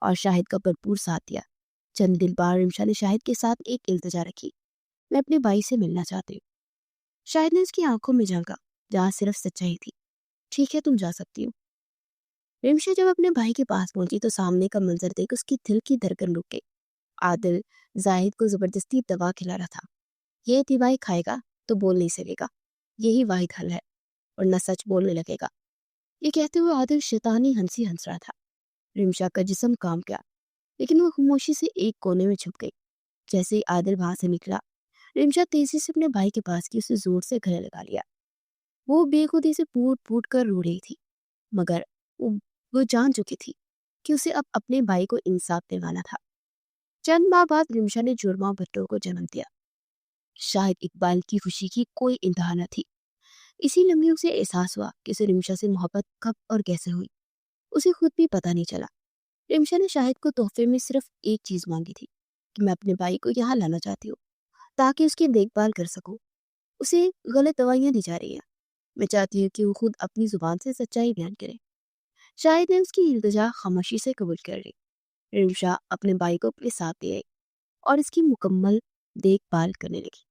और शाहिद का भरपूर साथ दिया। चंद दिन बाद रिमशा ने शाहिद के साथ एक इल्तिजा रखी, मैं अपने भाई से मिलना चाहती हूँ। शाहिद ने उसकी आंखों में झांका, जहाँ सिर्फ सच्चाई थी। ठीक है, तुम जा सकती हो। रिमशा जब अपने भाई के पास पहुंची तो सामने का मंजर देख उसकी दिल की धड़कन रुक गई। आदिल जाहिद को जबरदस्ती दवा खिला रहा था। ये दवाई खाएगा तो बोल नहीं सकेगा, यही वाहिद हल है, वरना सच बोलने लगेगा। ये कहते हुए आदिल शैतानी हंसी हंस रहा था। रिमशा का जिस्म काम गया, लेकिन वो खामोशी से एक कोने में छुप गई। जैसे ही आदिल वहां से निकला, रिमशा तेजी से अपने भाई के पास की उसे जोर से गले लगा लिया। वो बेखुदी से फूट फूट कर रो रही थी, मगर वो, वो जान चुकी थी कि उसे अब अपने भाई को इंसाफ दिलवाना था। चंद माह बाद रिमशा ने जुर्मा भट्टो को जन्म दिया। शायद इकबाल की खुशी की कोई इंतहा न थी। इसी लम्हे उसे एहसास हुआ कि उसे रिमशा से मोहब्बत कब और कैसे हुई। उसे खुद भी पता नहीं चला। रिमशा ने शाहिद को तोहफे में सिर्फ एक चीज मांगी थी कि मैं अपने भाई को यहाँ लाना चाहती हूँ ताकि उसकी देखभाल कर सकूं। उसे गलत दवाइयां दी जा रही हैं। मैं चाहती हूँ कि वो खुद अपनी जुबान से सच्चाई बयान करे। शाहिद ने उसकी इल्तिजा खामोशी से कबूल कर ली। रिमशा अपने भाई को अपने साथ ले आई और इसकी मुकम्मल देखभाल करने लगी।